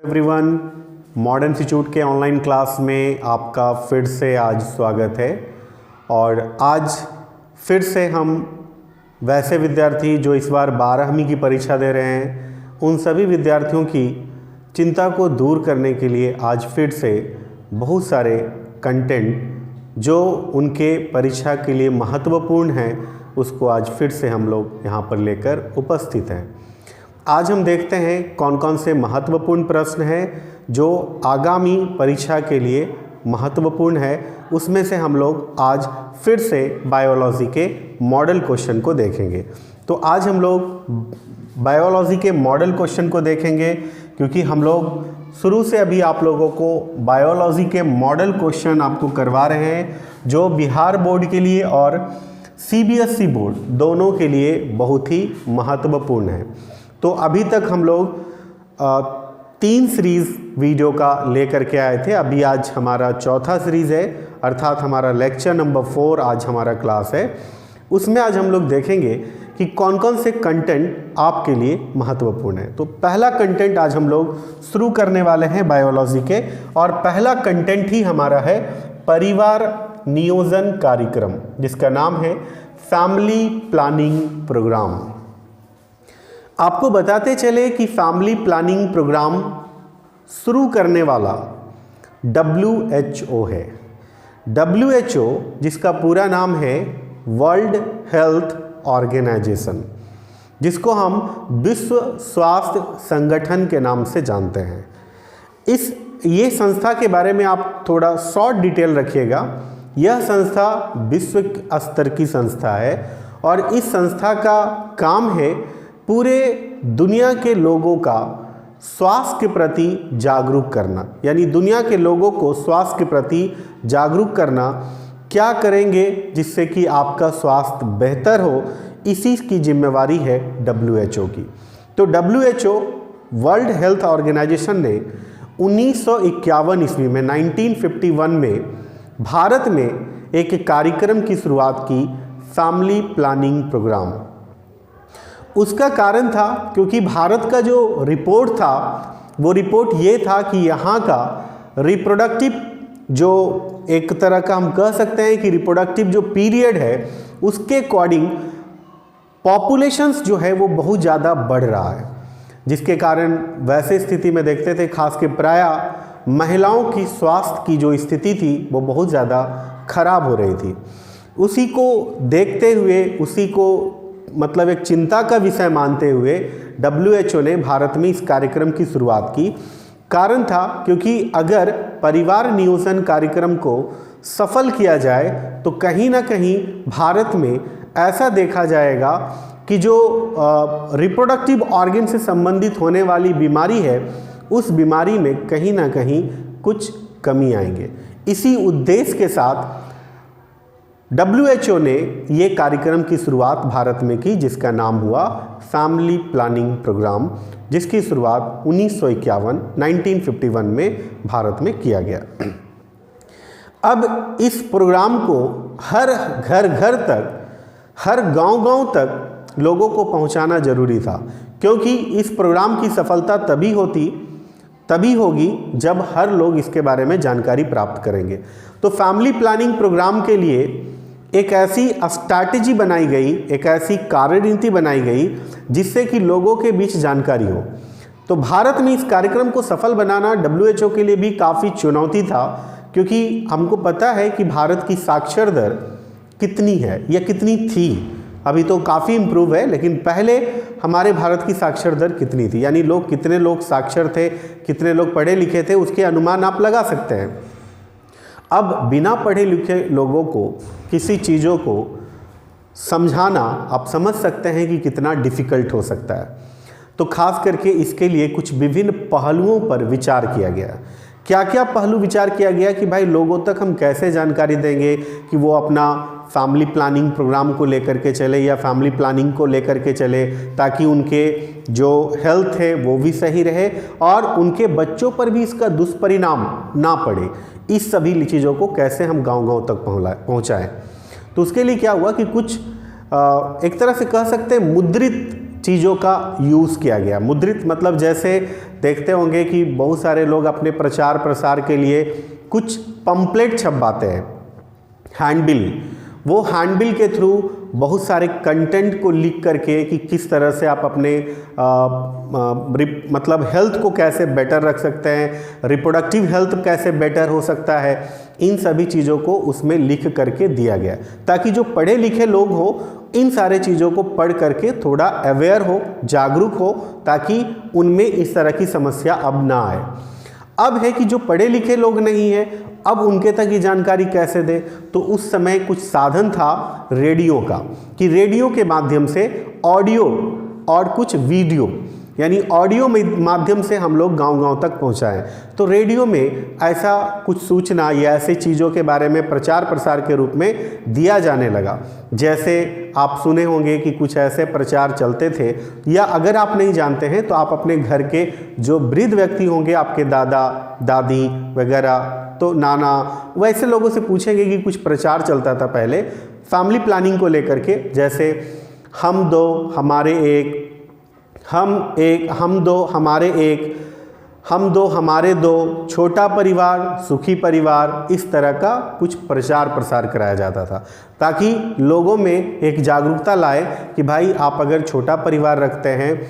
Everyone, modern institute के online class में आपका फिर से आज स्वागत है। और आज फिर से हम वैसे विद्यार्थी जो इस बार 12वीं की परीक्षा दे रहे हैं, उन सभी विद्यार्थियों की चिंता को दूर करने के लिए आज फिर से बहुत सारे कंटेंट जो उनके परीक्षा के लिए महत्वपूर्ण हैं, उसको आज फिर से हम लोग यहाँ पर लेकर उपस्थित हैं। आज हम देखते हैं कौन कौन से महत्वपूर्ण प्रश्न हैं जो आगामी परीक्षा के लिए महत्वपूर्ण है। उसमें से हम लोग आज फिर से बायोलॉजी के मॉडल क्वेश्चन को देखेंगे। तो आज हम लोग बायोलॉजी के मॉडल क्वेश्चन को देखेंगे, क्योंकि हम लोग शुरू से अभी आप लोगों को बायोलॉजी के मॉडल क्वेश्चन आपको करवा रहे हैं, जो बिहार बोर्ड के लिए और सीबीएसई बोर्ड दोनों के लिए बहुत ही महत्वपूर्ण है। तो अभी तक हम लोग 3 सीरीज़ वीडियो का लेकर के आए थे। अभी आज हमारा चौथा सीरीज़ है, अर्थात हमारा लेक्चर नंबर 4 आज हमारा क्लास है। उसमें आज हम लोग देखेंगे कि कौन कौन से कंटेंट आपके लिए महत्वपूर्ण है। तो पहला कंटेंट आज हम लोग शुरू करने वाले हैं बायोलॉजी के, और पहला कंटेंट ही हमारा है परिवार नियोजन कार्यक्रम, जिसका नाम है फैमिली प्लानिंग प्रोग्राम। आपको बताते चले कि फैमिली प्लानिंग प्रोग्राम शुरू करने वाला WHO है। WHO जिसका पूरा नाम है वर्ल्ड हेल्थ ऑर्गेनाइजेशन, जिसको हम विश्व स्वास्थ्य संगठन के नाम से जानते हैं। ये संस्था के बारे में आप थोड़ा शॉर्ट डिटेल रखिएगा। यह संस्था विश्व स्तर की संस्था है, और इस संस्था का काम है पूरे दुनिया के लोगों का स्वास्थ्य के प्रति जागरूक करना। यानी दुनिया के लोगों को स्वास्थ्य के प्रति जागरूक करना, क्या करेंगे जिससे कि आपका स्वास्थ्य बेहतर हो, इसी की जिम्मेवारी है WHO की। तो WHO वर्ल्ड हेल्थ ऑर्गेनाइजेशन ने 1951 ईस्वी में 1951 में भारत में एक कार्यक्रम की शुरुआत की, फैमिली प्लानिंग प्रोग्राम। उसका कारण था क्योंकि भारत का जो रिपोर्ट था, वो रिपोर्ट ये था कि यहाँ का रिप्रोडक्टिव, जो एक तरह का हम कह सकते हैं कि रिप्रोडक्टिव जो पीरियड है, उसके अकॉर्डिंग पॉपुलेशंस जो है वो बहुत ज़्यादा बढ़ रहा है, जिसके कारण वैसे स्थिति में देखते थे खास के प्रायः महिलाओं की स्वास्थ्य की जो स्थिति थी वो बहुत ज़्यादा खराब हो रही थी। उसी को देखते हुए, उसी को मतलब एक चिंता का विषय मानते हुए WHO ने भारत में इस कार्यक्रम की शुरुआत की। कारण था क्योंकि अगर परिवार नियोजन कार्यक्रम को सफल किया जाए तो कहीं ना कहीं भारत में ऐसा देखा जाएगा कि जो रिप्रोडक्टिव ऑर्गन से संबंधित होने वाली बीमारी है, उस बीमारी में कहीं ना कहीं कुछ कमी आएंगे। इसी उद्देश्य के साथ WHO ने ये कार्यक्रम की शुरुआत भारत में की, जिसका नाम हुआ फैमिली प्लानिंग प्रोग्राम, जिसकी शुरुआत 1951 में भारत में किया गया। अब इस प्रोग्राम को हर घर तक, हर गांव तक लोगों को पहुंचाना जरूरी था, क्योंकि इस प्रोग्राम की सफलता तभी होगी जब हर लोग इसके बारे में जानकारी प्राप्त करेंगे। तो फैमिली प्लानिंग प्रोग्राम के लिए एक ऐसी स्ट्रैटेजी बनाई गई, एक ऐसी कार्यनीति बनाई गई जिससे कि लोगों के बीच जानकारी हो। तो भारत में इस कार्यक्रम को सफल बनाना WHO के लिए भी काफ़ी चुनौती था, क्योंकि हमको पता है कि भारत की साक्षर दर कितनी है या कितनी थी। अभी तो काफ़ी इम्प्रूव है, लेकिन पहले हमारे भारत की साक्षर दर कितनी थी, यानी कितने लोग साक्षर थे, कितने लोग पढ़े लिखे थे, उसके अनुमान आप लगा सकते हैं। अब बिना पढ़े लिखे लोगों को किसी चीज़ों को समझाना आप समझ सकते हैं कि कितना डिफ़िकल्ट हो सकता है। तो खास करके इसके लिए कुछ विभिन्न पहलुओं पर विचार किया गया। क्या क्या पहलू विचार किया गया कि भाई लोगों तक हम कैसे जानकारी देंगे कि वो अपना फैमिली प्लानिंग प्रोग्राम को लेकर के चले या फैमिली प्लानिंग को लेकर के चले, ताकि उनके जो हेल्थ है वो भी सही रहे और उनके बच्चों पर भी इसका दुष्परिणाम ना पड़े। इस सभी चीज़ों को कैसे हम गांव तक पहुंचाएं। तो उसके लिए क्या हुआ कि कुछ एक तरह से कह सकते हैं मुद्रित चीज़ों का यूज़ किया गया। मुद्रित मतलब जैसे देखते होंगे कि बहुत सारे लोग अपने प्रचार प्रसार के लिए कुछ पंपलेट छपवाते हैं, हैंडबिल। वो हैंडबिल के थ्रू बहुत सारे कंटेंट को लिख करके कि किस तरह से आप अपने मतलब हेल्थ को कैसे बेटर रख सकते हैं, रिप्रोडक्टिव हेल्थ कैसे बेटर हो सकता है, इन सभी चीज़ों को उसमें लिख करके दिया गया ताकि जो पढ़े लिखे लोग हो इन सारे चीज़ों को पढ़ करके थोड़ा अवेयर हो, जागरूक हो, ताकि उनमें इस तरह की समस्या अब ना आए। अब है कि जो पढ़े लिखे लोग नहीं हैं, अब उनके तक ये जानकारी कैसे दे? तो उस समय कुछ साधन था रेडियो का, कि रेडियो के माध्यम से ऑडियो और कुछ वीडियो, यानी ऑडियो माध्यम से हम लोग गांव-गांव तक पहुंचाएं। तो रेडियो में ऐसा कुछ सूचना या ऐसे चीज़ों के बारे में प्रचार प्रसार के रूप में दिया जाने लगा। जैसे आप सुने होंगे कि कुछ ऐसे प्रचार चलते थे, या अगर आप नहीं जानते हैं तो आप अपने घर के जो वृद्ध व्यक्ति होंगे, आपके दादा दादी वगैरह, तो नाना, वैसे लोगों से पूछेंगे कि कुछ प्रचार चलता था पहले फैमिली प्लानिंग को लेकर के, जैसे हम दो हमारे एक, हम दो हमारे दो, छोटा परिवार सुखी परिवार, इस तरह का कुछ प्रचार प्रसार कराया जाता था ताकि लोगों में एक जागरूकता लाए कि भाई आप अगर छोटा परिवार रखते हैं,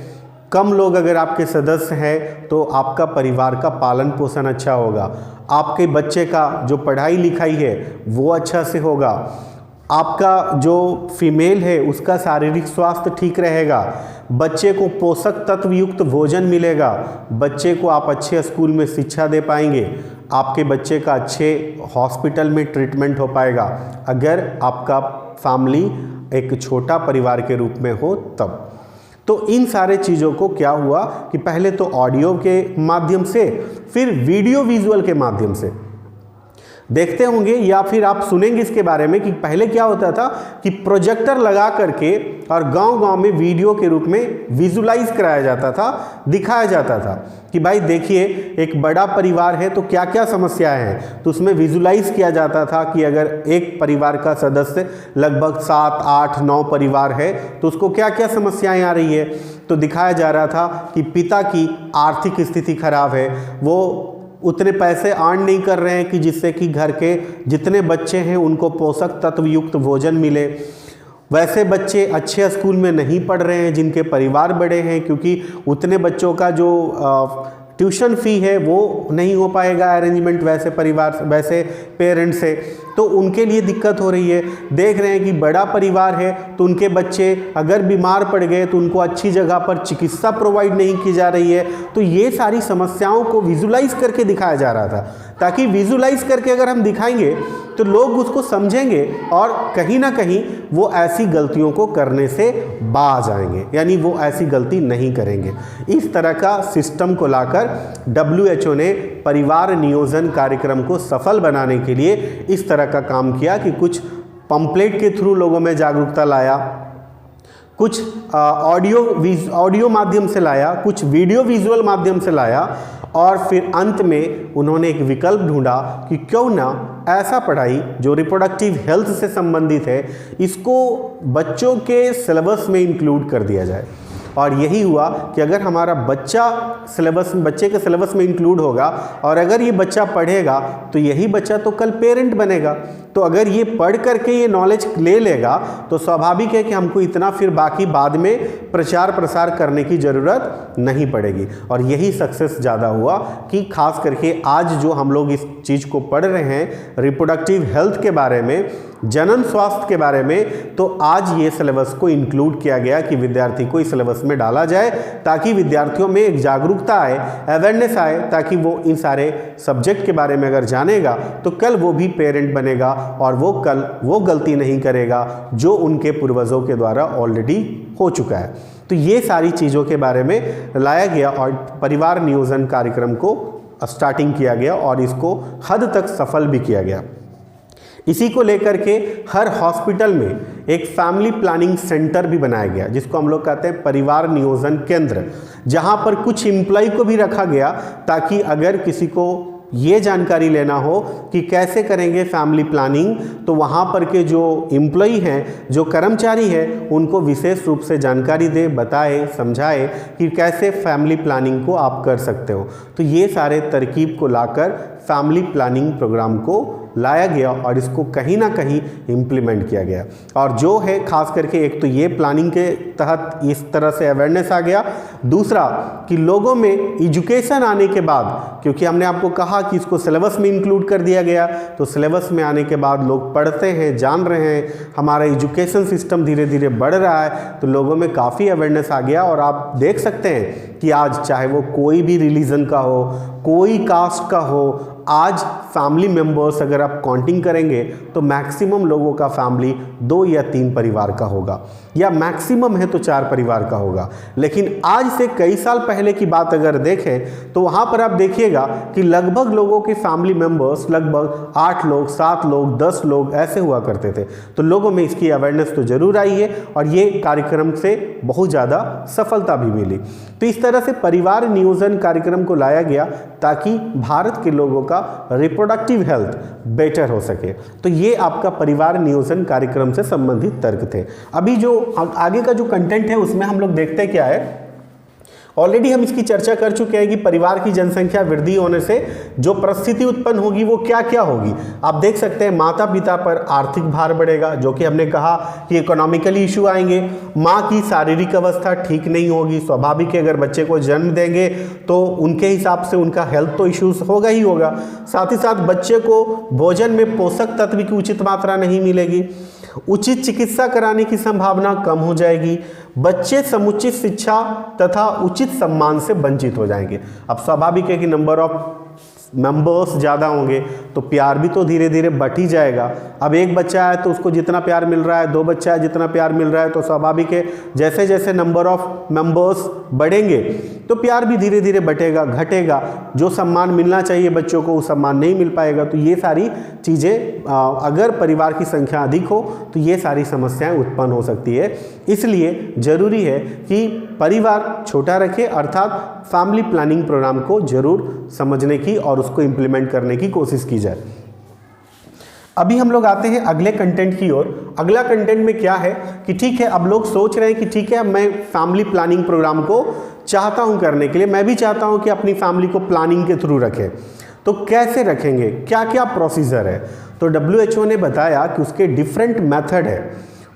कम लोग अगर आपके सदस्य हैं, तो आपका परिवार का पालन पोषण अच्छा होगा, आपके बच्चे का जो पढ़ाई लिखाई है वो अच्छा से होगा, आपका जो फीमेल है उसका शारीरिक स्वास्थ्य ठीक रहेगा, बच्चे को पोषक तत्व युक्त भोजन मिलेगा, बच्चे को आप अच्छे स्कूल में शिक्षा दे पाएंगे, आपके बच्चे का अच्छे हॉस्पिटल में ट्रीटमेंट हो पाएगा अगर आपका फैमिली एक छोटा परिवार के रूप में हो तब। तो इन सारे चीज़ों को क्या हुआ कि पहले तो ऑडियो के माध्यम से, फिर वीडियो विजुअल के माध्यम से देखते होंगे, या फिर आप सुनेंगे इसके बारे में कि पहले क्या होता था कि प्रोजेक्टर लगा करके और गांव-गांव में वीडियो के रूप में विजुलाइज कराया जाता था, दिखाया जाता था कि भाई देखिए एक बड़ा परिवार है तो क्या क्या समस्याएं हैं। तो उसमें विजुलाइज किया जाता था कि अगर एक परिवार का सदस्य लगभग 7, 8, 9 परिवार है तो उसको क्या क्या समस्याएं आ रही है। तो दिखाया जा रहा था कि पिता की आर्थिक स्थिति खराब है, वो उतने पैसे अर्न नहीं कर रहे हैं कि जिससे कि घर के जितने बच्चे हैं उनको पोषक तत्व युक्त भोजन मिले, वैसे बच्चे अच्छे स्कूल में नहीं पढ़ रहे हैं जिनके परिवार बड़े हैं, क्योंकि उतने बच्चों का जो ट्यूशन फ़ी है वो नहीं हो पाएगा अरेंजमेंट वैसे परिवार वैसे पेरेंट्स से, तो उनके लिए दिक्कत हो रही है। देख रहे हैं कि बड़ा परिवार है तो उनके बच्चे अगर बीमार पड़ गए तो उनको अच्छी जगह पर चिकित्सा प्रोवाइड नहीं की जा रही है। तो ये सारी समस्याओं को विजुलाइज करके दिखाया जा रहा था, ताकि विजुलाइज करके अगर हम दिखाएंगे तो लोग उसको समझेंगे और कहीं ना कहीं वो ऐसी गलतियों को करने से बाज आएंगे, यानी वो ऐसी गलती नहीं करेंगे। इस तरह का सिस्टम को लाकर WHO ने परिवार नियोजन कार्यक्रम को सफल बनाने के लिए इस तरह का काम किया कि कुछ पंपलेट के थ्रू लोगों में जागरूकता लाया, कुछ ऑडियो माध्यम से लाया, कुछ वीडियो विजुअल माध्यम से लाया, और फिर अंत में उन्होंने एक विकल्प ढूंढा कि क्यों ना ऐसा पढ़ाई जो रिप्रोडक्टिव हेल्थ से संबंधित है इसको बच्चों के सिलेबस में इंक्लूड कर दिया जाए। और यही हुआ कि अगर हमारा बच्चे के सिलेबस में इंक्लूड होगा और अगर ये बच्चा पढ़ेगा तो यही बच्चा तो कल पेरेंट बनेगा। तो अगर ये पढ़ करके ये नॉलेज ले लेगा तो स्वाभाविक है कि हमको इतना फिर बाकी बाद में प्रचार प्रसार करने की ज़रूरत नहीं पड़ेगी। और यही सक्सेस ज़्यादा हुआ कि खास करके आज जो हम लोग इस चीज़ को पढ़ रहे हैं रिप्रोडक्टिव हेल्थ के बारे में, जनन स्वास्थ्य के बारे में, तो आज ये सिलेबस को इंक्लूड किया गया कि विद्यार्थी को इस सिलेबस में डाला जाए ताकि विद्यार्थियों में एक जागरूकता आए, अवेयरनेस आए, ताकि वो इन सारे सब्जेक्ट के बारे में अगर जानेगा तो कल वो भी पेरेंट बनेगा और वो कल वो गलती नहीं करेगा जो उनके पूर्वजों के द्वारा ऑलरेडी हो चुका है। तो ये सारी चीज़ों के बारे में लाया गया और परिवार नियोजन कार्यक्रम को स्टार्टिंग किया गया और इसको हद तक सफल भी किया गया। इसी को लेकर के हर हॉस्पिटल में एक फैमिली प्लानिंग सेंटर भी बनाया गया जिसको हम लोग कहते हैं परिवार नियोजन केंद्र, जहां पर कुछ एम्प्लॉय को भी रखा गया ताकि अगर किसी को ये जानकारी लेना हो कि कैसे करेंगे फैमिली प्लानिंग, तो वहाँ पर के जो एम्प्लॉई हैं, जो कर्मचारी हैं, उनको विशेष रूप से जानकारी दे, बताए, समझाए कि कैसे फैमिली प्लानिंग को आप कर सकते हो। तो ये सारे तरकीब को लाकर फैमिली प्लानिंग प्रोग्राम को लाया गया और इसको कहीं ना कहीं इम्प्लीमेंट किया गया। और जो है खास करके एक तो ये प्लानिंग के तहत इस तरह से अवेयरनेस आ गया, दूसरा कि लोगों में एजुकेशन आने के बाद, क्योंकि हमने आपको कहा कि इसको सिलेबस में इंक्लूड कर दिया गया, तो सिलेबस में आने के बाद लोग पढ़ते हैं, जान रहे हैं, हमारा एजुकेशन सिस्टम धीरे धीरे बढ़ रहा है, तो लोगों में काफ़ी अवेयरनेस आ गया। और आप देख सकते हैं कि आज चाहे वो कोई भी रिलीजन का हो, कोई कास्ट का हो, आज फैमिली मेंबर्स अगर आप काउंटिंग करेंगे तो मैक्सिमम लोगों का फैमिली 2 या 3 परिवार का होगा, या मैक्सिमम है तो 4 परिवार का होगा। लेकिन आज से कई साल पहले की बात अगर देखें तो वहाँ पर आप देखिएगा कि लगभग लोगों के फैमिली मेंबर्स लगभग 8 लोग, 7 लोग, 10 लोग ऐसे हुआ करते थे। तो लोगों में इसकी अवेयरनेस तो ज़रूर आई है और ये कार्यक्रम से बहुत ज़्यादा सफलता भी मिली। तो इस तरह से परिवार नियोजन कार्यक्रम को लाया गया ताकि भारत के लोगों का रिप्रोडक्टिव हेल्थ बेटर हो सके। तो ये आपका परिवार नियोजन कार्यक्रम से संबंधित तर्क थे। अभी जो आगे का जो कंटेंट है उसमें हम लोग देखते क्या है, ऑलरेडी हम इसकी चर्चा कर चुके हैं कि परिवार की जनसंख्या वृद्धि होने से जो परिस्थिति उत्पन्न होगी वो क्या क्या होगी। आप देख सकते हैं माता पिता पर आर्थिक भार बढ़ेगा, जो कि हमने कहा कि इकोनॉमिकली इशू आएंगे। माँ की शारीरिक अवस्था ठीक नहीं होगी, स्वाभाविक है, अगर बच्चे को जन्म देंगे तो उनके हिसाब से उनका हेल्थ तो इश्यूज होगा ही होगा। साथ ही साथ बच्चे को भोजन में पोषक तत्व की उचित मात्रा नहीं मिलेगी, उचित चिकित्सा कराने की संभावना कम हो जाएगी, बच्चे समुचित शिक्षा तथा उचित सम्मान से वंचित हो जाएंगे। अब स्वाभाविक है कि नंबर ऑफ मेंबर्स ज़्यादा होंगे तो प्यार भी तो धीरे धीरे बढ़ ही जाएगा। अब एक बच्चा है तो उसको जितना प्यार मिल रहा है, 2 बच्चा है जितना प्यार मिल रहा है, तो स्वाभाविक है जैसे जैसे नंबर ऑफ मेंबर्स बढ़ेंगे तो प्यार भी धीरे धीरे बढ़ेगा, घटेगा। जो सम्मान मिलना चाहिए बच्चों को वो सम्मान नहीं मिल पाएगा। तो ये सारी चीज़ें अगर परिवार की संख्या अधिक हो तो ये सारी समस्याएं उत्पन्न हो सकती है। इसलिए ज़रूरी है कि परिवार छोटा रखे, अर्थात फैमिली प्लानिंग प्रोग्राम को जरूर समझने की और उसको इम्प्लीमेंट करने की कोशिश की जाए। अभी हम लोग आते हैं अगले कंटेंट की ओर। अगला कंटेंट में क्या है कि ठीक है, अब लोग सोच रहे हैं कि ठीक है मैं फैमिली प्लानिंग प्रोग्राम को चाहता हूं करने के लिए, मैं भी चाहता हूं कि अपनी फैमिली को प्लानिंग के थ्रू रखें। तो कैसे रखेंगे, क्या क्या प्रोसीजर है? तो WHO ने बताया कि उसके डिफरेंट मेथड है।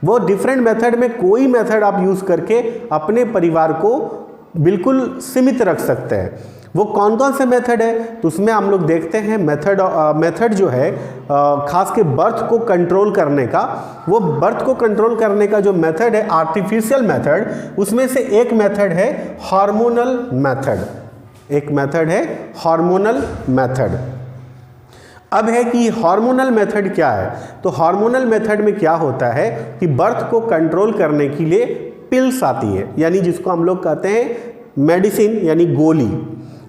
वो डिफरेंट मेथड में कोई मेथड आप यूज़ करके अपने परिवार को बिल्कुल सीमित रख सकते हैं। वो कौन कौन से मेथड है? तो उसमें हम लोग देखते हैं मेथड जो है खास के बर्थ को कंट्रोल करने का। वो बर्थ को कंट्रोल करने का जो मेथड है आर्टिफिशियल मेथड, उसमें से एक मेथड है हार्मोनल मेथड। एक मेथड है हार्मोनल मेथड। अब है कि हार्मोनल मेथड क्या है? तो हार्मोनल मेथड में क्या होता है कि बर्थ को कंट्रोल करने के लिए पिल्स आती है, यानी जिसको हम लोग कहते हैं मेडिसिन, यानी गोली।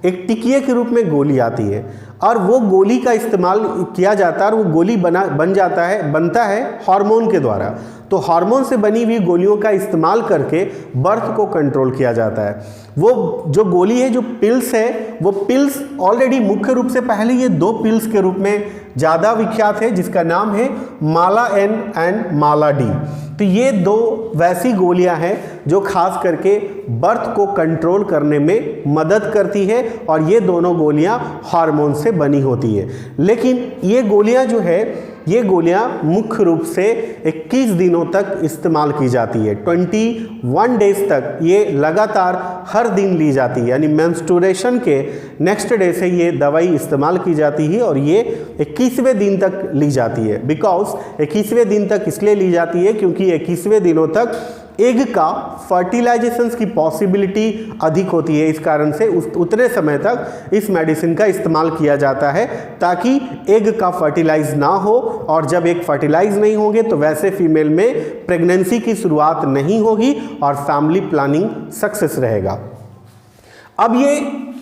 एक टिकिए के रूप में गोली आती है और वो गोली का इस्तेमाल किया जाता है और वो गोली बनता है हार्मोन के द्वारा। तो हार्मोन से बनी हुई गोलियों का इस्तेमाल करके बर्थ को कंट्रोल किया जाता है। वो जो गोली है, जो पिल्स है, वो पिल्स ऑलरेडी मुख्य रूप से पहले ये 2 पिल्स के रूप में ज़्यादा विख्यात है, जिसका नाम है माला N एंड माला D। तो ये 2 वैसी गोलियां हैं जो खास करके बर्थ को कंट्रोल करने में मदद करती है और ये दोनों गोलियां हार्मोन से बनी होती है। लेकिन ये गोलियां जो है, ये गोलियां मुख्य रूप से 21 दिनों तक इस्तेमाल की जाती है। 21 डेज तक ये लगातार हर दिन ली जाती है, यानी मेंस्ट्रुएशन के नेक्स्ट डे से ये दवाई इस्तेमाल की जाती है और ये 21वें दिन तक ली जाती है। बिकॉज 21वें दिन तक इसलिए ली जाती है क्योंकि 21वें दिनों तक एग का फर्टिलाइजेशन की पॉसिबिलिटी अधिक होती है। इस कारण से उतने समय तक इस मेडिसिन का इस्तेमाल किया जाता है ताकि एग का फर्टिलाइज ना हो, और जब एग फर्टिलाइज नहीं होंगे तो वैसे फीमेल में प्रेगनेंसी की शुरुआत नहीं होगी और फैमिली प्लानिंग सक्सेस रहेगा। अब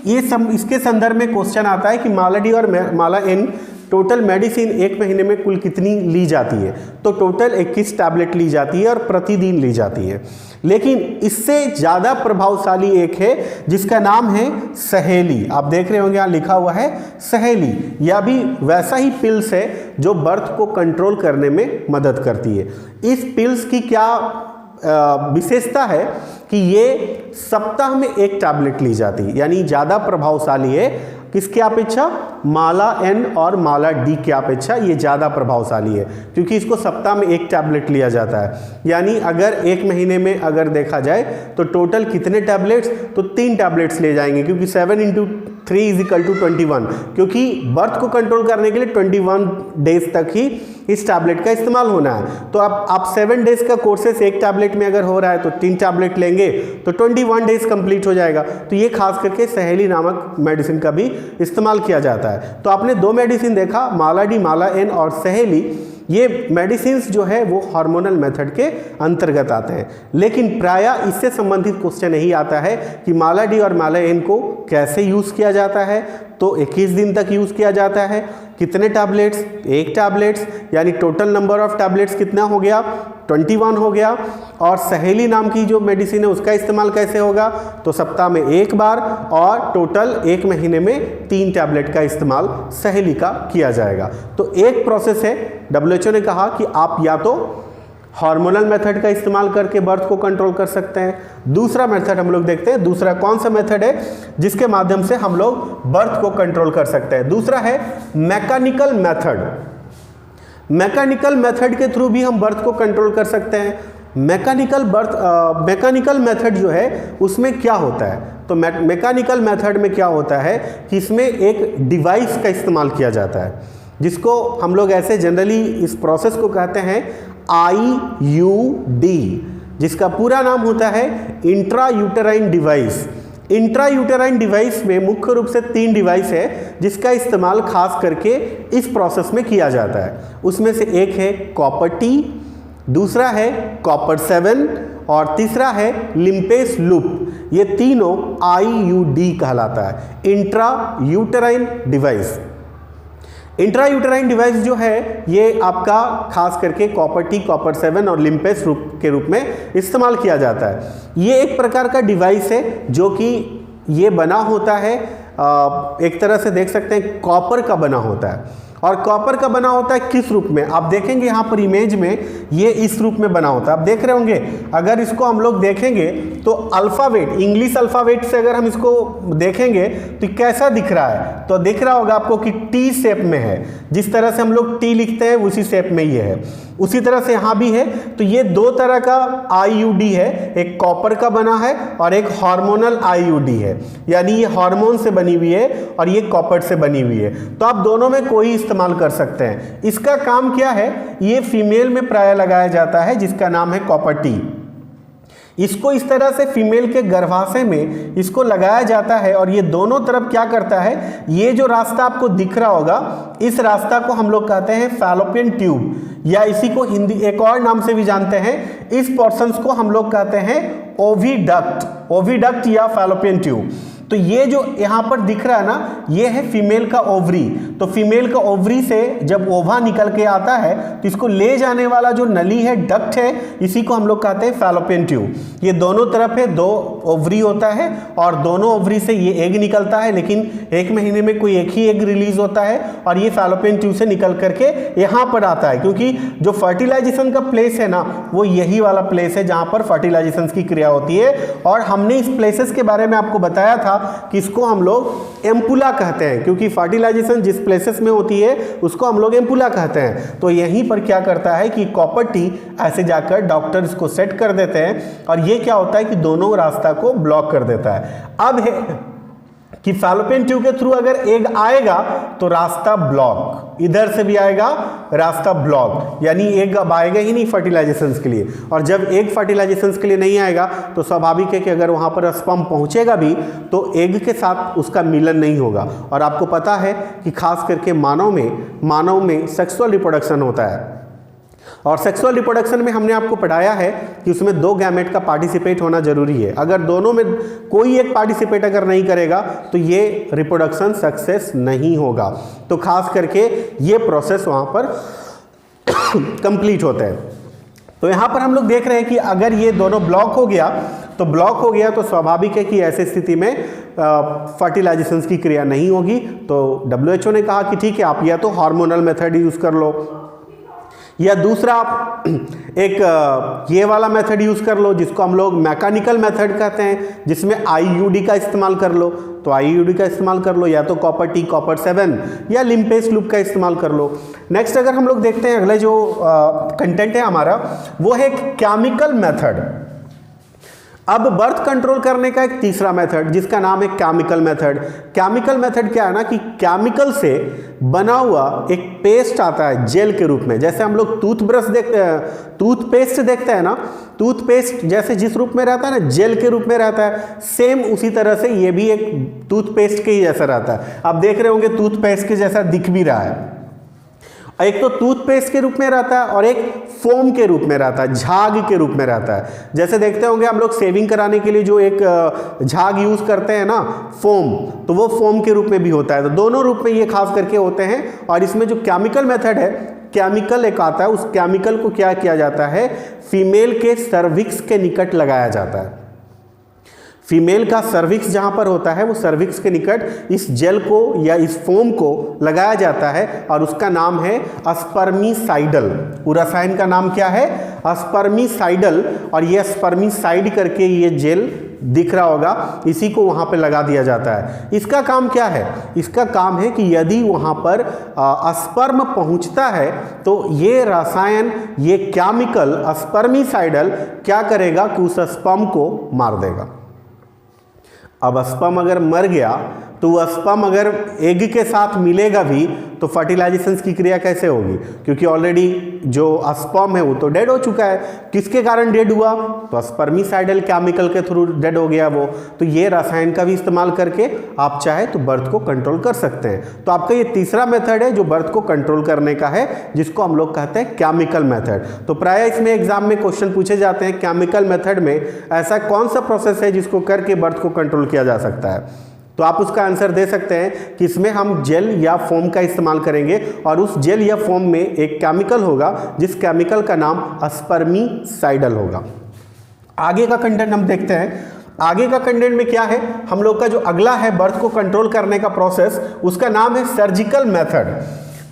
ये सब इसके संदर्भ में क्वेश्चन आता है कि माला D और माला N टोटल मेडिसिन एक महीने में कुल कितनी ली जाती है, तो टोटल 21 टैबलेट ली जाती है और प्रतिदिन ली जाती है। लेकिन इससे ज़्यादा प्रभावशाली एक है जिसका नाम है सहेली। आप देख रहे होंगे यहाँ लिखा हुआ है सहेली। यह भी वैसा ही पिल्स है जो बर्थ को कंट्रोल करने में मदद करती है। इस पिल्स की क्या विशेषता है कि ये सप्ताह में एक टैबलेट ली जाती है, यानी ज़्यादा प्रभावशाली है। किसकी अपेक्षा? माला एन और माला डी की अपेक्षा ये ज़्यादा प्रभावशाली है, क्योंकि इसको सप्ताह में एक टैबलेट लिया जाता है। यानी अगर एक महीने में अगर देखा जाए तो टोटल कितने टैबलेट्स, तो 3 टैबलेट्स ले जाएंगे, क्योंकि 7 × 3 = 21, क्योंकि बर्थ को कंट्रोल करने के लिए 21 डेज तक ही इस टैबलेट का इस्तेमाल होना है। तो आप 7 डेज का कोर्सेस एक टैबलेट में अगर हो रहा है तो 3 टैबलेट लेंगे तो 21 डेज कंप्लीट हो जाएगा। तो ये खास करके सहेली नामक मेडिसिन का भी इस्तेमाल किया जाता है। तो आपने 2 मेडिसिन देखा, माला डी, माला एन और सहेली। ये मेडिसिन्स जो है वो हार्मोनल मेथड के अंतर्गत आते हैं, लेकिन प्रायः इससे संबंधित क्वेश्चन यही आता है कि माला डी और माला एन को कैसे यूज़ किया जाता है। तो 21 दिन तक यूज़ किया जाता है। कितने टैबलेट्स? 1 टैबलेट्स, यानी टोटल नंबर ऑफ टैबलेट्स कितना हो गया? 21 हो गया। और सहेली नाम की जो मेडिसिन है उसका इस्तेमाल कैसे होगा? तो सप्ताह में 1 बार और टोटल 1 महीने में 3 टैबलेट का इस्तेमाल सहेली का किया जाएगा। तो एक प्रोसेस है, WHO ने कहा कि आप या तो हार्मोनल मेथड का इस्तेमाल करके बर्थ को कंट्रोल कर सकते हैं। दूसरा मेथड हम लोग देखते हैं, दूसरा कौन सा मेथड है जिसके माध्यम से हम लोग बर्थ को कंट्रोल कर सकते हैं? दूसरा है मैकेनिकल मेथड। मैकेनिकल मेथड के थ्रू भी हम बर्थ को कंट्रोल कर सकते हैं। मैकेनिकल मेथड जो है उसमें क्या होता है? तो मैकेनिकल मेथड में क्या होता है कि इसमें एक डिवाइस का इस्तेमाल किया जाता है, जिसको हम लोग ऐसे जनरली इस प्रोसेस को कहते हैं IUD, जिसका पूरा नाम होता है intra uterine device. Intra uterine device में मुख्य रूप से 3 डिवाइस है जिसका इस्तेमाल खास करके इस प्रोसेस में किया जाता है। उसमें से एक है कॉपर T, दूसरा है कॉपर 7 और तीसरा है लिम्पेस लूप। ये तीनों IUD कहलाता है, intra uterine device. Intra uterine device जो है ये आपका खास करके कॉपर T, कॉपर 7 और लिम्पेस के रूप में इस्तेमाल किया जाता है। ये एक प्रकार का डिवाइस है जो कि ये बना होता है, एक तरह से देख सकते हैं कॉपर का बना होता है। और कॉपर का बना होता है किस रूप में? आप देखेंगे यहाँ पर इमेज में ये इस रूप में बना होता है, आप देख रहे होंगे। अगर इसको हम लोग देखेंगे तो अल्फ़ाबेट, इंग्लिश अल्फ़ाबेट से अगर हम इसको देखेंगे तो कैसा दिख रहा है? तो दिख रहा होगा आपको कि टी शेप में है। जिस तरह से हम लोग टी लिखते हैं उसी शेप में ये है, उसी तरह से यहाँ भी है। तो ये 2 तरह का IUD है, एक कॉपर का बना है और एक हार्मोनल IUD है, यानी ये हार्मोन से बनी हुई है और ये कॉपर से बनी हुई है। तो आप दोनों में कोई इस्तेमाल कर सकते हैं। इसका काम क्या है? ये फीमेल में प्राय लगाया जाता है, जिसका नाम है कॉपर T। इसको इस तरह से फीमेल के गर्भाशय में इसको लगाया जाता है और ये दोनों तरफ क्या करता है? ये जो रास्ता आपको दिख रहा होगा, इस रास्ता को हम लोग कहते हैं फैलोपियन ट्यूब, या इसी को हिंदी एक और नाम से भी जानते हैं। इस पोर्शंस को हम लोग कहते हैं ओविडक्ट या फैलोपियन ट्यूब। तो ये जो यहाँ पर दिख रहा है ना, ये है फीमेल का ओवरी। तो फीमेल का ओवरी से जब ओवा निकल के आता है तो इसको ले जाने वाला जो नली है, डक्ट है, इसी को हम लोग कहते हैं फैलोपियन ट्यूब। ये दोनों तरफ है, 2 ओवरी होता है और दोनों ओवरी से ये एग निकलता है, लेकिन 1 महीने में कोई एक ही एग रिलीज होता है और ये फैलोपियन ट्यूब से निकल करके यहाँ पर आता है, क्योंकि जो फर्टिलाइजेशन का प्लेस है ना, वो यही वाला प्लेस है जहाँ पर फर्टिलाइजेशन की क्रिया होती है। और हमने इस प्लेसेस के बारे में आपको बताया था कि इसको हम लोग एम्पुला कहते हैं, क्योंकि फर्टिलाइजेशन जिस प्लेसेस में होती है उसको हम लोग एम्पुला कहते हैं। तो यहीं पर क्या करता है कि कॉपर T ऐसे जाकर डॉक्टर इसको सेट कर देते हैं और ये क्या होता है कि दोनों रास्ता को ब्लॉक कर देता है। अब है कि फैलोपियन ट्यूब के थ्रू अगर एग आएगा तो रास्ता ब्लॉक, इधर से भी आएगा रास्ता ब्लॉक, यानी एग अब आएगा ही नहीं फर्टिलाइजेशंस के लिए। और जब एग फर्टिलाइजेशंस के लिए नहीं आएगा तो स्वाभाविक है कि अगर वहाँ पर स्पर्म पहुँचेगा भी तो एग के साथ उसका मिलन नहीं होगा। और आपको पता है कि खास करके मानव में सेक्सुअल रिप्रोडक्शन होता है, और सेक्सुअल रिप्रोडक्शन में हमने आपको पढ़ाया है कि उसमें 2 गैमेट का पार्टिसिपेट होना जरूरी है। अगर दोनों में कोई एक पार्टिसिपेट अगर नहीं करेगा तो ये रिप्रोडक्शन सक्सेस नहीं होगा। तो खास करके ये प्रोसेस वहाँ पर कंप्लीट होता है। तो यहाँ पर हम लोग देख रहे हैं कि अगर ये दोनों ब्लॉक हो गया तो स्वाभाविक है कि ऐसी स्थिति में फर्टिलाइजेशन की क्रिया नहीं होगी। तो WHO ने कहा कि ठीक है, आप या तो हार्मोनल मेथड यूज़ कर लो या दूसरा आप एक ये वाला मेथड यूज़ कर लो जिसको हम लोग मैकेनिकल मेथड कहते हैं, जिसमें IUD का इस्तेमाल कर लो। तो IUD का इस्तेमाल कर लो, या तो कॉपर T कॉपर 7 या लिम्पेस लूप का इस्तेमाल कर लो। नेक्स्ट अगर हम लोग देखते हैं अगले जो कंटेंट है हमारा, वो है केमिकल मेथड। अब बर्थ कंट्रोल करने का एक तीसरा मेथड जिसका नाम है केमिकल मेथड। केमिकल मेथड क्या है ना कि केमिकल से बना हुआ एक पेस्ट आता है जेल के रूप में। जैसे हम लोग टूथपेस्ट देखते हैं ना, टूथपेस्ट जैसे जिस रूप में रहता है ना, जेल के रूप में रहता है, सेम उसी तरह से ये भी एक टूथपेस्ट के ही जैसा रहता है। आप देख रहे होंगे टूथपेस्ट के जैसा दिख भी रहा है। एक तो टूथपेस्ट के रूप में रहता है और एक फोम के रूप में रहता है, झाग के रूप में रहता है। जैसे देखते होंगे हम लोग शेविंग कराने के लिए जो एक झाग यूज करते हैं ना, फोम, तो वो फोम के रूप में भी होता है। तो दोनों रूप में ये खास करके होते हैं। और इसमें जो केमिकल मेथड है, केमिकल एक आता है, उस केमिकल को क्या किया जाता है, फीमेल के सर्विक्स के निकट लगाया जाता है। फीमेल का सर्विक्स जहां पर होता है, वो सर्विक्स के निकट इस जेल को या इस फोम को लगाया जाता है और उसका नाम है स्पर्मिसाइडल। वो रसायन का नाम क्या है, स्पर्मिसाइडल। और ये स्पर्मिसाइड करके ये जेल दिख रहा होगा, इसी को वहां पे लगा दिया जाता है। इसका काम क्या है, इसका काम है कि यदि वहां पर स्पर्म पहुंचता है तो ये रसायन, ये केमिकल स्पर्मिसाइडल क्या करेगा कि उस स्पर्म को मार देगा। अब स्पर्म अगर मर गया तो वो स्पर्म अगर एग के साथ मिलेगा भी तो फर्टिलाइजेशन की क्रिया कैसे होगी, क्योंकि ऑलरेडी जो स्पर्म है वो तो डेड हो चुका है। किसके कारण डेड हुआ, तो स्पर्मिसाइडल केमिकल के थ्रू डेड हो गया वो। तो ये रसायन का भी इस्तेमाल करके आप चाहे तो बर्थ को कंट्रोल कर सकते हैं। तो आपका ये तीसरा मेथड है जो बर्थ को कंट्रोल करने का है, जिसको हम लोग कहते हैं केमिकल मेथड। तो प्राय इसमें एग्जाम में क्वेश्चन पूछे जाते हैं, केमिकल मेथड में ऐसा कौन सा प्रोसेस है जिसको करके बर्थ को कंट्रोल किया जा सकता है। तो आप उसका आंसर दे सकते हैं कि इसमें हम जेल या फोम का इस्तेमाल करेंगे और उस जेल या फोम में एक केमिकल होगा जिस केमिकल का नाम स्पर्मिसाइडल होगा। आगे का कंटेंट हम देखते हैं। आगे का कंटेंट में क्या है, हम लोग का जो अगला है बर्थ को कंट्रोल करने का प्रोसेस, उसका नाम है सर्जिकल मेथड।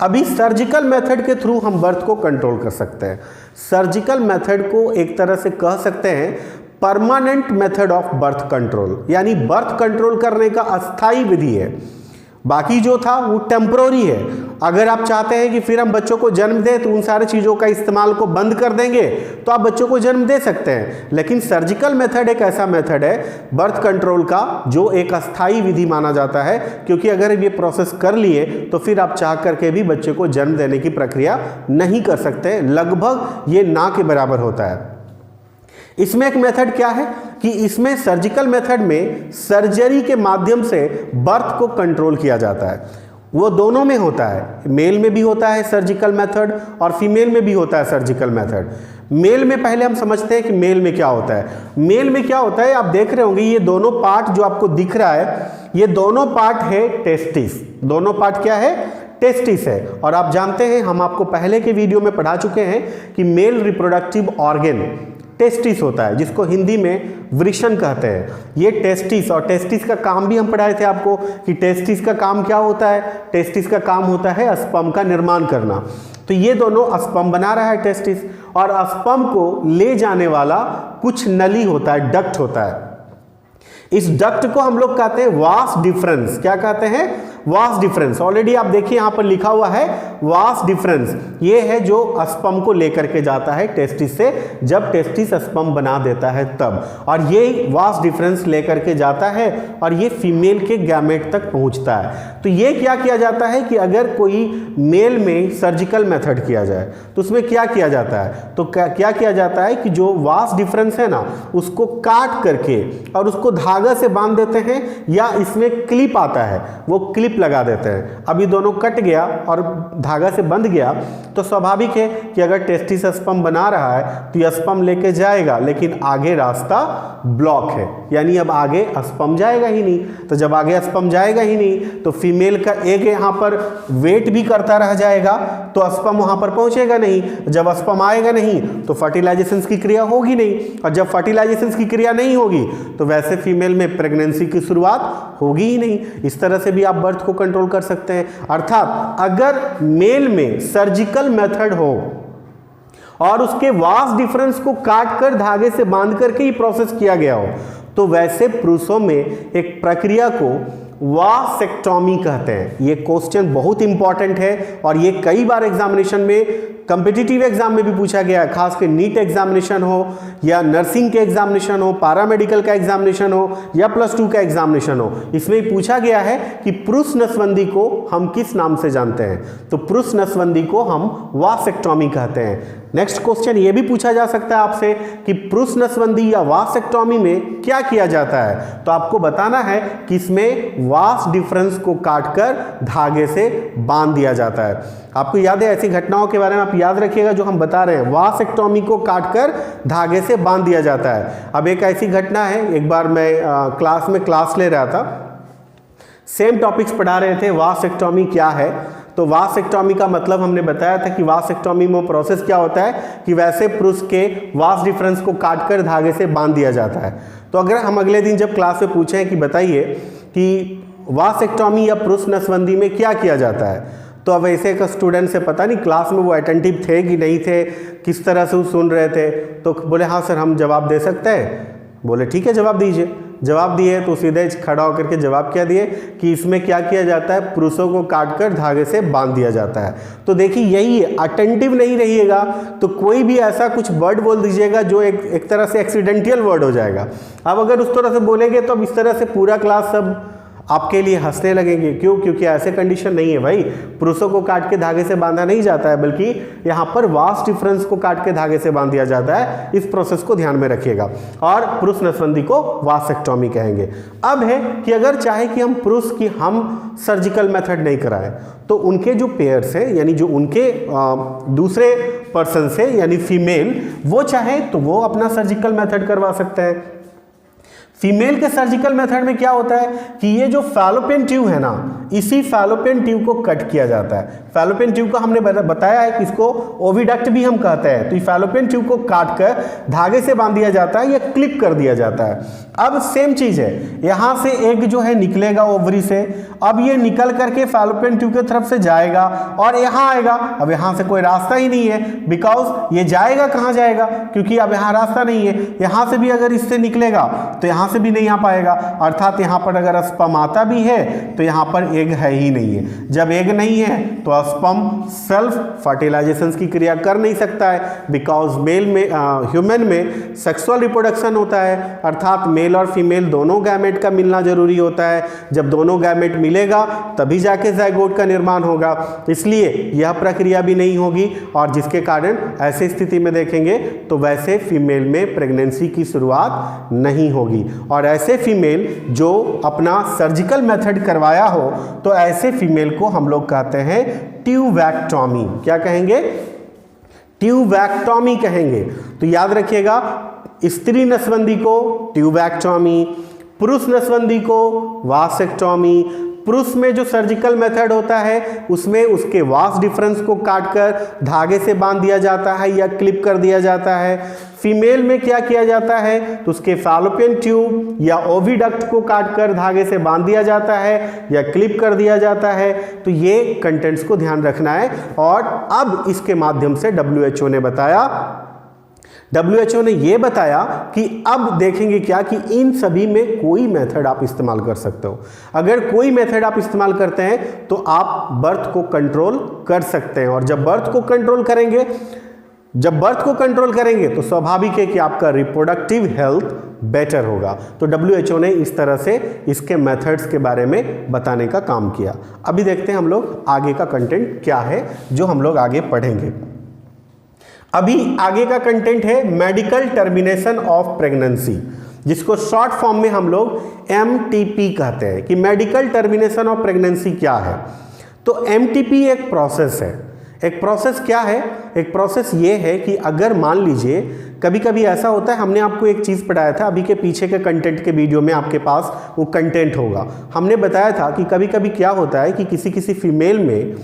अभी सर्जिकल मेथड के थ्रू हम बर्थ को कंट्रोल कर सकते हैं। सर्जिकल मेथड को एक तरह से कह सकते हैं permanent method of birth control, यानी बर्थ कंट्रोल करने का अस्थाई विधि है। बाकी जो था वो टेम्पररी है। अगर आप चाहते हैं कि फिर हम बच्चों को जन्म दें तो उन सारे चीज़ों का इस्तेमाल को बंद कर देंगे तो आप बच्चों को जन्म दे सकते हैं। लेकिन सर्जिकल मेथड एक ऐसा मेथड है बर्थ कंट्रोल का जो एक अस्थाई विधि माना जाता है, क्योंकि अगर ये प्रोसेस कर लिए तो फिर आप चाह करके भी बच्चे को जन्म देने की प्रक्रिया नहीं कर सकते। लगभग ये ना के बराबर होता है। इसमें एक मेथड क्या है कि इसमें सर्जिकल मेथड में सर्जरी के माध्यम से बर्थ को कंट्रोल किया जाता है। वो दोनों में होता है, मेल में भी होता है सर्जिकल मेथड और फीमेल में भी होता है सर्जिकल मेथड। मेल में पहले हम समझते हैं कि मेल में क्या होता है। मेल में क्या होता है, आप देख रहे होंगे ये दोनों पार्ट जो आपको दिख रहा है, ये दोनों पार्ट है टेस्टिस। दोनों पार्ट क्या है, टेस्टिस है। और आप जानते हैं, हम आपको पहले के वीडियो में पढ़ा चुके हैं कि मेल रिप्रोडक्टिव ऑर्गन टेस्टिस होता है, जिसको हिंदी में वृषण कहते हैं। ये टेस्टिस, और टेस्टिस का काम भी हम पढ़ाए थे आपको कि टेस्टिस का काम क्या होता है। टेस्टिस का काम होता है स्पर्म का निर्माण करना। तो ये दोनों स्पर्म बना रहा है टेस्टिस, और स्पर्म को ले जाने वाला कुछ नली होता है, डक्ट होता है। इस डक्ट को हम लोग कहते हैं वास डिफरेंस। क्या कहते हैं, वास डिफरेंस। ऑलरेडी आप देखिए यहां पर लिखा हुआ है वास डिफरेंस। ये है जो स्पर्म को लेकर के जाता है टेस्टिस से, जब टेस्टिस स्पर्म बना देता है तब। और ये वास डिफरेंस लेकर के जाता है और ये फीमेल के गैमेट तक पहुंचता है। तो ये क्या किया जाता है कि अगर कोई मेल में सर्जिकल मेथड किया जाए तो उसमें क्या किया जाता है, तो क्या किया जाता है कि जो वास डिफरेंस है ना, उसको काट करके और उसको धागा से बांध देते हैं, या इसमें क्लिप आता है, वो क्लिप क्लिप लगा देते हैं। अब ये दोनों कट गया और धागा से बंध गया तो स्वाभाविक है कि अगर टेस्टिस स्पर्म बना रहा है तो ये स्पर्म लेके जाएगा, लेकिन आगे रास्ता ब्लॉक है, यानी अब आगे स्पर्म जाएगा ही नहीं। तो जब आगे स्पर्म जाएगा ही नहीं तो फीमेल का एग यहाँ पर वेट भी करता रह जाएगा, तो स्पर्म वहाँ पर पहुँचेगा नहीं। जब स्पर्म आएगा नहीं तो फर्टिलाइजेशन की क्रिया होगी नहीं, और जब फर्टिलाइजेशन की क्रिया नहीं होगी तो वैसे फीमेल में प्रेगनेंसी की शुरुआत होगी ही नहीं। इस तरह से भी आप बर्थ को कंट्रोल कर सकते हैं। अर्थात अगर मेल में सर्जिकल मेथड हो और उसके वास डिफरेंस को काट कर धागे से बांध करके ही प्रोसेस किया गया हो, तो वैसे पुरुषों में एक प्रक्रिया को वासेक्टोमी कहते हैं। ये क्वेश्चन बहुत इंपॉर्टेंट है और ये कई बार एग्जामिनेशन में, कम्पिटिटिव एग्जाम में भी पूछा गया है, खास कर नीट एग्जामिनेशन हो या नर्सिंग के एग्जामिनेशन हो, पैरामेडिकल का एग्जामिनेशन हो या +2 का एग्जामिनेशन हो। इसमें पूछा गया है कि पुरुष नसबंदी को हम किस नाम से जानते हैं, तो पुरुष नसबंदी को हम वासेक्टोमी कहते हैं। नेक्स्ट क्वेश्चन ये भी पूछा जा सकता है आपसे कि पुरुष नसबंदी या वासेक्टोमी में क्या किया जाता है, तो आपको बताना है कि इसमें वास डिफरेंस को काटकर धागे से बांध दिया जाता है। आपको याद है ऐसी घटनाओं के बारे में आप याद रखिएगा जो हम बता रहे हैं, वासेक्टोमी को काटकर धागे से बांध दिया जाता है। अब एक ऐसी घटना है, एक बार मैं क्लास में क्लास ले रहा था, सेम टॉपिक्स पढ़ा रहे थे, वासेक्टोमी क्या है। तो वासेक्टोमी का मतलब हमने बताया था कि वासेक्टोमी में प्रोसेस क्या होता है कि वैसे पुरुष के वास डिफरेंस को काटकर धागे से बांध दिया जाता है। तो अगर हम अगले दिन जब क्लास में पूछें कि बताइए कि वासेक्टोमी या पुरुष नसबंदी में क्या किया जाता है, तो अब ऐसे एक स्टूडेंट से पता नहीं क्लास में वो अटेंटिव थे कि नहीं थे, किस तरह से वो सुन रहे थे, तो बोले हाँ सर हम जवाब दे सकते हैं। बोले ठीक है जवाब दीजिए। जवाब दिए तो सीधे खड़ा होकर के जवाब क्या दिए कि इसमें क्या किया जाता है, पुरुषों को काटकर धागे से बांध दिया जाता है। तो देखिए यही है, अटेंटिव नहीं रहिएगा तो कोई भी ऐसा कुछ वर्ड बोल दीजिएगा जो एक तरह से एक्सीडेंटल वर्ड हो जाएगा। अब अगर उस तरह से बोलेंगे तो अब इस तरह से पूरा क्लास सब आपके लिए हंसने लगेंगे। क्यों? क्योंकि ऐसे कंडीशन नहीं है भाई, पुरुषों को काट के धागे से बांधा नहीं जाता है, बल्कि यहाँ पर वास डिफरेंस को काट के धागे से बांध दिया जाता है। इस प्रोसेस को ध्यान में रखिएगा और पुरुष नसबंदी को वासेक्टोमी कहेंगे। अब है कि अगर चाहे कि हम पुरुष की हम सर्जिकल मेथड नहीं कराएं तो उनके जो पेयर्स है, यानी जो उनके दूसरे पर्सन से यानी फीमेल, वो चाहे तो वो अपना सर्जिकल मेथड करवा सकते हैं। फीमेल के सर्जिकल मेथड में क्या होता है कि ये जो फैलोपियन ट्यूब है ना, इसी फैलोपियन ट्यूब को कट किया जाता है। फैलोपियन ट्यूब को हमने बताया है कि इसको ओविडक्ट भी हम कहते हैं। तो ये फैलोपियन ट्यूब को काट कर धागे से बांध दिया जाता है या क्लिप कर दिया जाता है। अब सेम चीज है, यहाँ से एग जो है निकलेगा ओवरी से, अब ये निकल करके फैलोपियन ट्यूब की तरफ से जाएगा और यहाँ आएगा। अब यहाँ से कोई रास्ता ही नहीं है, बिकॉज ये जाएगा कहाँ जाएगा, क्योंकि अब यहाँ रास्ता नहीं है। यहाँ से भी अगर इससे निकलेगा तो यहाँ से भी नहीं आ पाएगा, अर्थात यहाँ पर अगर स्पर्म आता भी है तो यहाँ पर एग है ही नहीं है। जब एग नहीं है तो स्पर्म सेल्फ फर्टिलाइजेशन की क्रिया कर नहीं सकता है, बिकॉज मेल में ह्यूमन में सेक्सुअल रिप्रोडक्शन होता है, अर्थात मेल और फीमेल दोनों गैमेट का मिलना जरूरी होता है। जब दोनों गैमेट मिलेगा तभी जाके ज़ाइगोट का निर्माण होगा, इसलिए यह प्रक्रिया भी नहीं होगी और जिसके कारण ऐसे स्थिति में देखेंगे तो वैसे फीमेल में प्रेगनेंसी की शुरुआत नहीं होगी। और ऐसे फीमेल जो अपना सर्जिकल मेथड करवाया हो तो ऐसे फीमेल को हम लोग कहते हैं ट्यूबैक्टोमी। क्या कहेंगे? ट्यूबैक्टोमी कहेंगे। तो याद रखिएगा, स्त्री नसबंदी को ट्यूबैक्टोमी, पुरुष नसबंदी को वासेक्टोमी। पुरुष में जो सर्जिकल मेथड होता है उसमें उसके वास डिफरेंस को काटकर धागे से बांध दिया जाता है या क्लिप कर दिया जाता है। फीमेल में क्या किया जाता है तो उसके फैलोपियन ट्यूब या ओविडक्ट को काटकर धागे से बांध दिया जाता है या क्लिप कर दिया जाता है। तो ये कंटेंट्स को ध्यान रखना है। और अब इसके माध्यम से WHO ने बताया, WHO ने यह बताया कि अब देखेंगे क्या कि इन सभी में कोई मेथड आप इस्तेमाल कर सकते हो। अगर कोई मेथड आप इस्तेमाल करते हैं तो आप बर्थ को कंट्रोल कर सकते हैं। और जब बर्थ को कंट्रोल करेंगे तो स्वाभाविक है कि आपका रिप्रोडक्टिव हेल्थ बेटर होगा। तो WHO ने इस तरह से इसके मेथड्स के बारे में बताने का काम किया। अभी देखते हैं हम लोग आगे का कंटेंट क्या है जो हम लोग आगे पढ़ेंगे। अभी आगे का कंटेंट है मेडिकल टर्मिनेशन ऑफ प्रेगनेंसी। जिसको शॉर्ट फॉर्म में हम लोग MTP कहते हैं कि मेडिकल टर्मिनेशन ऑफ प्रेगनेंसी क्या है। तो MTP एक प्रोसेस है। एक प्रोसेस क्या है? एक प्रोसेस ये है कि अगर मान लीजिए कभी कभी ऐसा होता है, हमने आपको एक चीज़ पढ़ाया था, अभी के पीछे के कंटेंट के वीडियो में आपके पास वो कंटेंट होगा। हमने बताया था कि कभी कभी क्या होता है कि किसी फीमेल में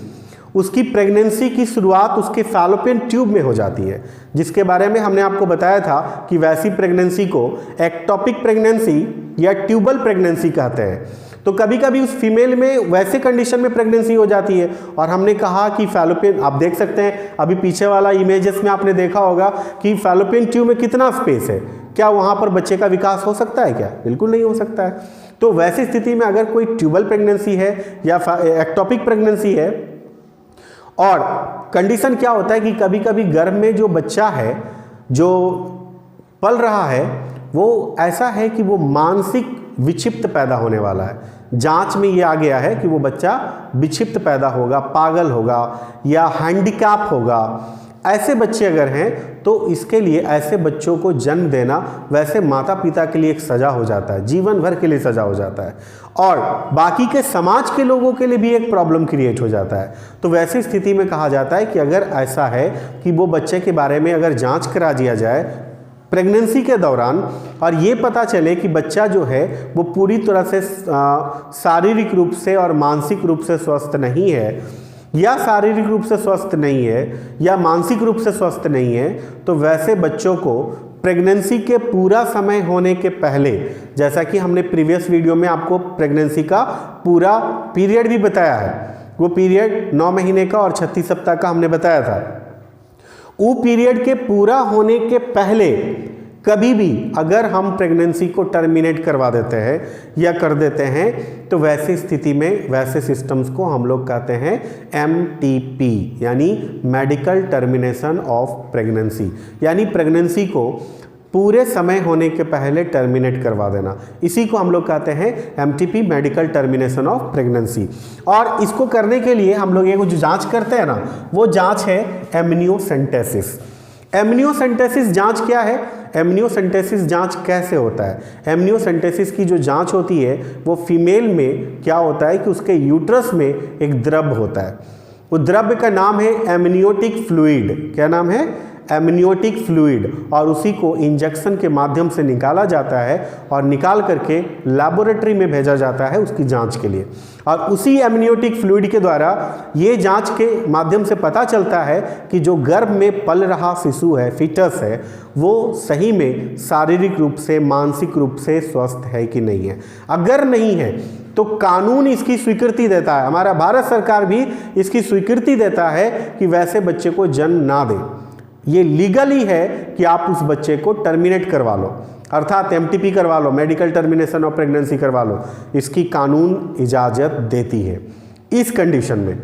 उसकी प्रेगनेंसी की शुरुआत उसके फैलोपियन ट्यूब में हो जाती है, जिसके बारे में हमने आपको बताया था कि वैसी प्रेगनेंसी को एक्टोपिक प्रेगनेंसी या ट्यूबल प्रेगनेंसी कहते हैं। तो कभी कभी उस फीमेल में वैसे कंडीशन में प्रेगनेंसी हो जाती है, और हमने कहा कि फैलोपियन, आप देख सकते हैं अभी पीछे वाला इमेजेस में आपने देखा होगा कि फैलोपियन ट्यूब में कितना स्पेस है, क्या वहाँ पर बच्चे का विकास हो सकता है? क्या बिल्कुल नहीं हो सकता है। तो वैसी स्थिति में अगर कोई ट्यूबल प्रेगनेंसी है या एक्टोपिक प्रेगनेंसी है, और कंडीशन क्या होता है कि कभी कभी गर्भ में जो बच्चा है जो पल रहा है वो ऐसा है कि वो मानसिक विक्षिप्त पैदा होने वाला है। जांच में ये आ गया है कि वो बच्चा विक्षिप्त पैदा होगा, पागल होगा या हैंडीकैप होगा। ऐसे बच्चे अगर हैं तो इसके लिए ऐसे बच्चों को जन्म देना वैसे माता पिता के लिए एक सज़ा हो जाता है, जीवन भर के लिए सज़ा हो जाता है, और बाकी के समाज के लोगों के लिए भी एक प्रॉब्लम क्रिएट हो जाता है। तो वैसी स्थिति में कहा जाता है कि अगर ऐसा है कि वो बच्चे के बारे में अगर जांच करा दिया जाए प्रेगनेंसी के दौरान, और ये पता चले कि बच्चा जो है वो पूरी तरह से शारीरिक रूप से और मानसिक रूप से स्वस्थ नहीं है, या शारीरिक रूप से स्वस्थ नहीं है या मानसिक रूप से स्वस्थ नहीं है, तो वैसे बच्चों को प्रेगनेंसी के पूरा समय होने के पहले, जैसा कि हमने प्रीवियस वीडियो में आपको प्रेगनेंसी का पूरा पीरियड भी बताया है, वो पीरियड 9 महीने का और 36 सप्ताह का हमने बताया था। वो पीरियड के पूरा होने के पहले कभी भी अगर हम प्रेगनेंसी को टर्मिनेट करवा देते हैं या कर देते हैं, तो वैसी स्थिति में वैसे सिस्टम्स को हम लोग कहते हैं MTP, यानी मेडिकल टर्मिनेशन ऑफ प्रेगनेंसी, यानी प्रेगनेंसी को पूरे समय होने के पहले टर्मिनेट करवा देना। इसी को हम लोग कहते हैं MTP, medical termination of pregnancy. और इसको करने के लिए हम लोग ये जो जांच करते हैं ना, वो जांच है एमनियोसेंटेसिस। एमनियोसेंटेसिस जांच क्या है? एमनियोसेंटेसिस जांच कैसे होता है? एमनियोसेंटेसिस की जो जांच होती है वो फीमेल में क्या होता है कि उसके यूट्रस में एक द्रव्य होता है, वो द्रव्य का नाम है एमनियोटिक फ्लूइड। क्या नाम है? Amniotic fluid. और उसी को इंजेक्शन के माध्यम से निकाला जाता है और निकाल करके लैबोरेटरी में भेजा जाता है उसकी जांच के लिए। और उसी एमनियोटिक फ्लूइड के द्वारा ये जांच के माध्यम से पता चलता है कि जो गर्भ में पल रहा शिशु है, फीटस है, वो सही में शारीरिक रूप से मानसिक रूप से स्वस्थ है कि नहीं है। अगर नहीं है तो कानून इसकी स्वीकृति देता है, हमारा भारत सरकार भी इसकी स्वीकृति देता है कि वैसे बच्चे को जन्म ना दें। ये लीगल ही है कि आप उस बच्चे को टर्मिनेट करवा लो, अर्थात MTP करवा लो, मेडिकल टर्मिनेशन ऑफ प्रेगनेंसी करवा लो। इसकी कानून इजाज़त देती है इस कंडीशन में।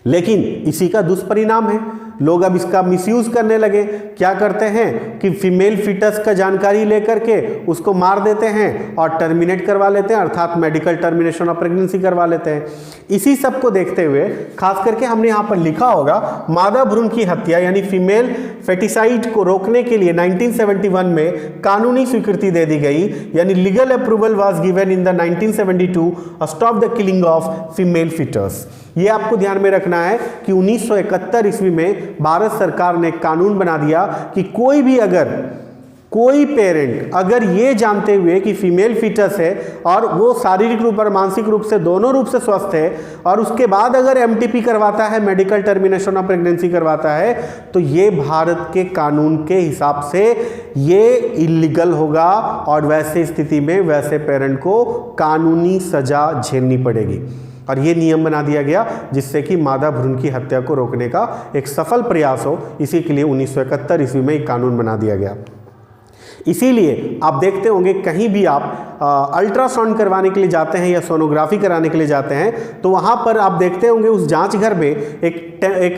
लेकिन इसी का दुष्परिणाम है, लोग अब इसका मिसयूज़ करने लगे। क्या करते हैं कि फीमेल फीटस का जानकारी लेकर के उसको मार देते हैं और टर्मिनेट करवा लेते हैं, अर्थात मेडिकल टर्मिनेशन ऑफ प्रेगनेंसी करवा लेते हैं। इसी सब को देखते हुए खास करके हमने यहाँ पर लिखा होगा, मादा भ्रूण की हत्या यानी फीमेल फेटिसाइड को रोकने के लिए 1971 में कानूनी स्वीकृति दे दी गई, यानी legal approval was given in the 1972 stop the killing of female foetus. ये आपको ध्यान में रखना है कि 1971 ईस्वी में भारत सरकार ने कानून बना दिया कि कोई पेरेंट अगर ये जानते हुए कि फीमेल फीटस है और वो शारीरिक रूप और मानसिक रूप से दोनों रूप से स्वस्थ है, और उसके बाद अगर MTP करवाता है, मेडिकल टर्मिनेशन ऑफ प्रेगनेंसी करवाता है, तो ये भारत के कानून के हिसाब से ये इलीगल होगा और वैसे स्थिति में वैसे पेरेंट को कानूनी सजा झेलनी पड़ेगी। और ये नियम बना दिया गया जिससे कि मादा भ्रूण की हत्या को रोकने का एक सफल प्रयास हो। इसी के लिए 1971 ईस्वी में एक कानून बना दिया गया। इसीलिए आप देखते होंगे कहीं भी आप अल्ट्रासाउंड करवाने के लिए जाते हैं या सोनोग्राफी कराने के लिए जाते हैं, तो वहाँ पर आप देखते होंगे उस जांच घर में एक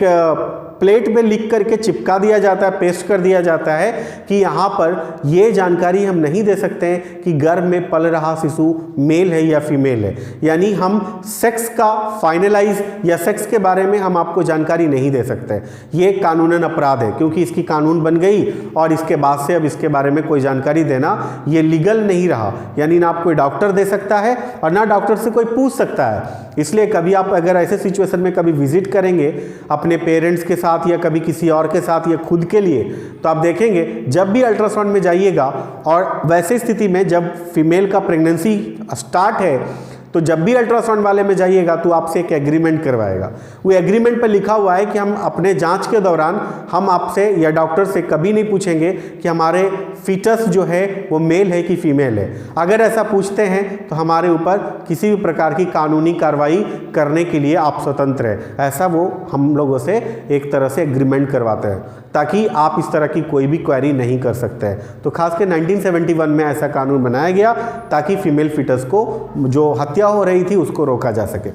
प्लेट में लिख करके चिपका दिया जाता है, पेस्ट कर दिया जाता है कि यहाँ पर ये जानकारी हम नहीं दे सकते हैं कि गर्भ में पल रहा शिशु मेल है या फीमेल है। यानी हम सेक्स का फाइनलाइज या सेक्स के बारे में हम आपको जानकारी नहीं दे सकते। ये कानूनन अपराध है, क्योंकि इसकी कानून बन गई और इसके बाद से अब इसके बारे में कोई जानकारी देना ये लीगल नहीं रहा। यानी ना आप कोई डॉक्टर दे सकता है और ना डॉक्टर से कोई पूछ सकता है। इसलिए कभी आप अगर ऐसे सिचुएशन में कभी विजिट करेंगे अपने पेरेंट्स के साथ या कभी किसी और के साथ या खुद के लिए, तो आप देखेंगे जब भी अल्ट्रासाउंड में जाइएगा और वैसे स्थिति में जब फीमेल का प्रेगनेंसी स्टार्ट है तो जब भी अल्ट्रासाउंड वाले में जाइएगा तो आपसे एक एग्रीमेंट करवाएगा। वो एग्रीमेंट पर लिखा हुआ है कि हम अपने जांच के दौरान हम आपसे या डॉक्टर से कभी नहीं पूछेंगे कि हमारे फीटस जो है वो मेल है कि फीमेल है। अगर ऐसा पूछते हैं तो हमारे ऊपर किसी भी प्रकार की कानूनी कार्रवाई करने के लिए आप स्वतंत्र हैं। ऐसा वो हम लोगों से एक तरह से एग्रीमेंट करवाते हैं ताकि आप इस तरह की कोई भी क्वेरी नहीं कर सकते हैं। तो खासकर 1971 में ऐसा कानून बनाया गया ताकि फीमेल फीटस को जो हत्या हो रही थी उसको रोका जा सके।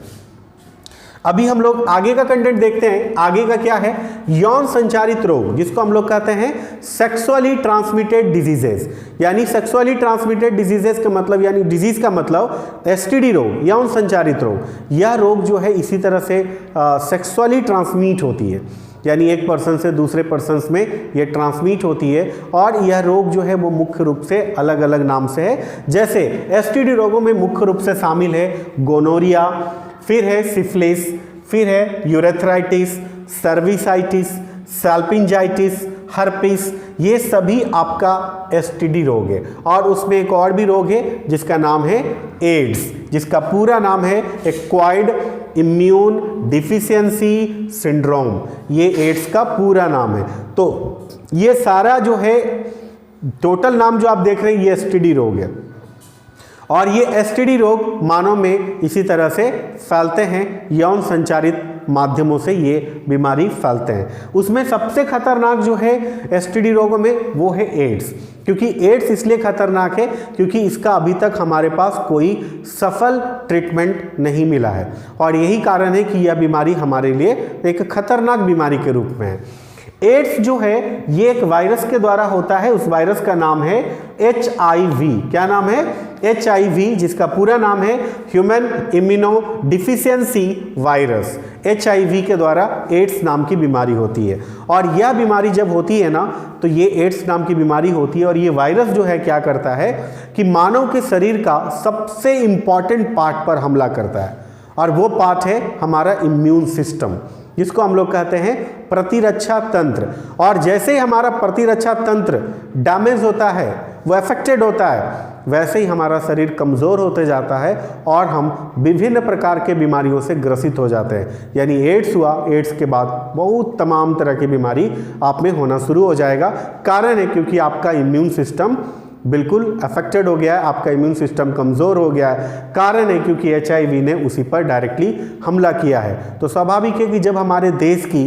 अभी हम लोग आगे का कंटेंट देखते हैं। आगे का क्या है? यौन संचारित रोग, जिसको हम लोग कहते हैं सेक्सुअली ट्रांसमिटेड डिजीजेस। यानी सेक्सुअली ट्रांसमिटेड डिजीजेस का मतलब, यानी डिजीज का मतलब एसटीडी रोग, यौन संचारित रोग। यह रोग जो है इसी तरह से सेक्सुअली ट्रांसमिट होती है, यानी एक पर्सन से दूसरे पर्सन में ये ट्रांसमिट होती है। और यह रोग जो है वो मुख्य रूप से अलग अलग नाम से है। जैसे एसटीडी रोगों में मुख्य रूप से शामिल है गोनोरिया, फिर है सिफिलिस, फिर है यूरेथ्राइटिस, सर्विसाइटिस, सैल्पिंजाइटिस, हर्पिस। ये सभी आपका एसटीडी रोग है। और उसमें एक और भी रोग है जिसका नाम है एड्स, जिसका पूरा नाम है एक्वायर्ड इम्यून डिफिशियंसी सिंड्रोम। ये एड्स का पूरा नाम है। तो ये सारा जो है टोटल नाम जो आप देख रहे हैं ये एसटीडी रोग है। और ये एसटीडी रोग मानव में इसी तरह से फैलते हैं, यौन संचारित माध्यमों से ये बीमारी फैलते हैं। उसमें सबसे खतरनाक जो है एसटीडी रोगों में वो है एड्स। क्योंकि एड्स इसलिए खतरनाक है क्योंकि इसका अभी तक हमारे पास कोई सफल ट्रीटमेंट नहीं मिला है। और यही कारण है कि यह बीमारी हमारे लिए एक खतरनाक बीमारी के रूप में है। एड्स जो है ये एक वायरस के द्वारा होता है। उस वायरस का नाम है HIV। क्या नाम है? HIV, जिसका पूरा नाम है human immuno deficiency virus. HIV के द्वारा एड्स नाम की बीमारी होती है। और यह बीमारी जब होती है ना तो ये एड्स नाम की बीमारी होती है। और ये वायरस जो है क्या करता है कि मानव के शरीर का सबसे इंपॉर्टेंट पार्ट पर हमला करता है। और वो पार्ट है हमारा इम्यून सिस्टम, जिसको हम लोग कहते हैं प्रतिरक्षा तंत्र। और जैसे ही हमारा प्रतिरक्षा तंत्र डैमेज होता है, वो अफेक्टेड होता है, वैसे ही हमारा शरीर कमज़ोर होते जाता है और हम विभिन्न प्रकार के बीमारियों से ग्रसित हो जाते हैं। यानी एड्स हुआ, एड्स के बाद बहुत तमाम तरह की बीमारी आप में होना शुरू हो जाएगा। कारण है क्योंकि आपका इम्यून सिस्टम बिल्कुल अफेक्टेड हो गया है, आपका इम्यून सिस्टम कमज़ोर हो गया है। कारण है क्योंकि HIV ने उसी पर डायरेक्टली हमला किया है। तो स्वाभाविक है कि जब हमारे देश की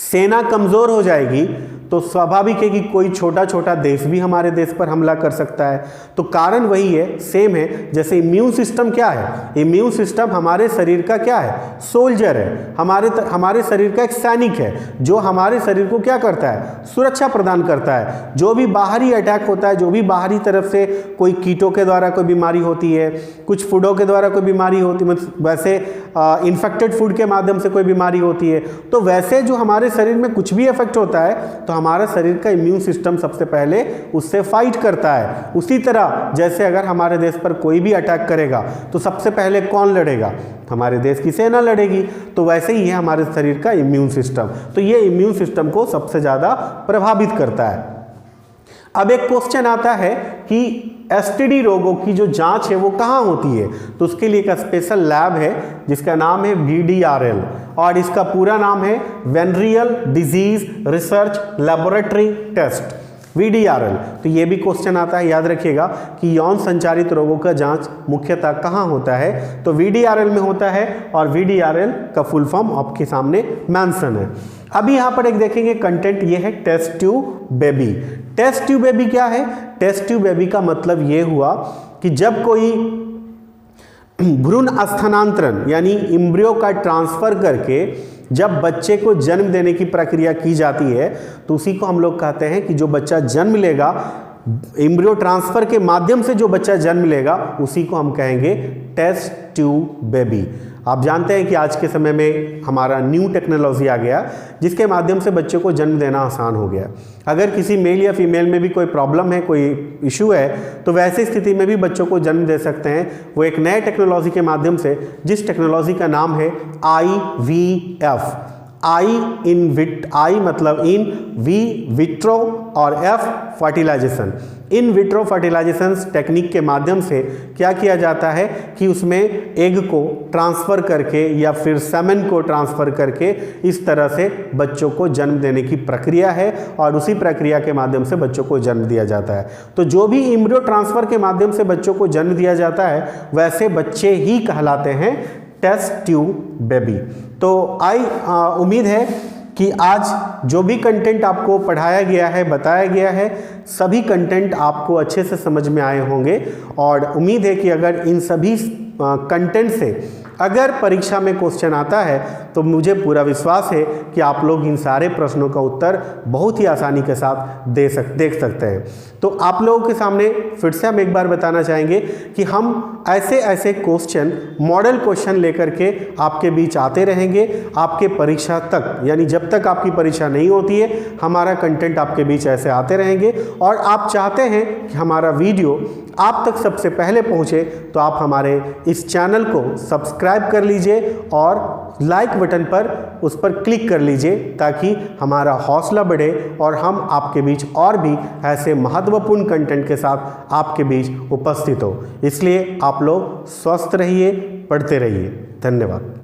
सेना कमज़ोर हो जाएगी तो स्वाभाविक है कि कोई छोटा छोटा देश भी हमारे देश पर हमला कर सकता है। तो कारण वही है, सेम है। जैसे इम्यून सिस्टम क्या है? इम्यून सिस्टम हमारे शरीर का क्या है? सोल्जर है, हमारे शरीर का एक सैनिक है जो हमारे शरीर को क्या करता है? सुरक्षा प्रदान करता है। जो भी बाहरी अटैक होता है, जो भी बाहरी तरफ से कोई कीटों के द्वारा कोई बीमारी होती है, कुछ फूडों के द्वारा कोई बीमारी होती है, वैसे इन्फेक्टेड फूड के माध्यम से कोई बीमारी होती है, तो वैसे जो हमारे शरीर में कुछ भी इफेक्ट होता है तो हमारा शरीर का इम्यून सिस्टम सबसे पहले उससे फाइट करता है। उसी तरह जैसे अगर हमारे देश पर कोई भी अटैक करेगा तो सबसे पहले कौन लड़ेगा? हमारे देश की सेना लड़ेगी। तो वैसे ही है हमारे शरीर का इम्यून सिस्टम। तो ये इम्यून सिस्टम को सबसे ज़्यादा प्रभावित करता है। अब एक क्वेश्चन आता है कि एसटीडी रोगों की जो जांच है वो कहाँ होती है? तो उसके लिए एक स्पेशल लैब है जिसका नाम है VDRL और इसका पूरा नाम है venereal disease research laboratory test, VDRL। तो ये भी क्वेश्चन आता है, याद रखिएगा कि यौन संचारित रोगों का जांच मुख्यतः कहाँ होता है? तो VDRL में होता है और VDRL का फुल फॉर्म आपके सामने मेंशन है। अभी यहाँ पर एक देखेंगे कंटेंट, ये है test tube baby. Test tube baby क्या है? टेस्ट ट्यूब बेबी का मतलब ये हुआ कि जब कोई भ्रूण स्थानांतरण यानी एम्ब्रियो का ट्रांसफर करके जब बच्चे को जन्म देने की प्रक्रिया की जाती है तो उसी को हम लोग कहते हैं कि जो बच्चा जन्म लेगा, एम्ब्रियो ट्रांसफर के माध्यम से जो बच्चा जन्म लेगा उसी को हम कहेंगे टेस्ट ट्यूब बेबी। आप जानते हैं कि आज के समय में हमारा न्यू टेक्नोलॉजी आ गया जिसके माध्यम से बच्चे को जन्म देना आसान हो गया। अगर किसी मेल या फीमेल में भी कोई प्रॉब्लम है, कोई इशू है, तो वैसी स्थिति में भी बच्चों को जन्म दे सकते हैं वो एक नए टेक्नोलॉजी के माध्यम से, जिस टेक्नोलॉजी का नाम है IVF। आई मतलब इन, वी विट्रो और F fertilisation. In vitro fertilisation technique के माध्यम से क्या किया जाता है कि उसमें एग को ट्रांसफ़र करके या फिर सेमेन को ट्रांसफ़र करके इस तरह से बच्चों को जन्म देने की प्रक्रिया है और उसी प्रक्रिया के माध्यम से बच्चों को जन्म दिया जाता है। तो जो भी एम्ब्रियो ट्रांसफ़र के माध्यम से बच्चों को जन्म दिया जाता है वैसे बच्चे ही कहलाते हैं टेस्ट ट्यूब बेबी। तो उम्मीद है कि आज जो भी कंटेंट आपको पढ़ाया गया है, बताया गया है, सभी कंटेंट आपको अच्छे से समझ में आए होंगे और उम्मीद है कि अगर इन सभी कंटेंट से अगर परीक्षा में क्वेश्चन आता है तो मुझे पूरा विश्वास है कि आप लोग इन सारे प्रश्नों का उत्तर बहुत ही आसानी के साथ देख सकते हैं। तो आप लोगों के सामने फिर से हम एक बार बताना चाहेंगे कि हम ऐसे क्वेश्चन, मॉडल क्वेश्चन लेकर के आपके बीच आते रहेंगे आपके परीक्षा तक, यानी जब तक आपकी परीक्षा नहीं होती है हमारा कंटेंट आपके बीच ऐसे आते रहेंगे। और आप चाहते हैं कि हमारा वीडियो आप तक सबसे पहले पहुंचे तो आप हमारे इस चैनल को सब्सक्राइब कर लीजिए और लाइक बटन पर उस पर क्लिक कर लीजिए ताकि हमारा हौसला बढ़े और हम आपके बीच और भी ऐसे महत्वपूर्ण कंटेंट के साथ आपके बीच उपस्थित हो। इसलिए आप लोग स्वस्थ रहिए, पढ़ते रहिए। धन्यवाद।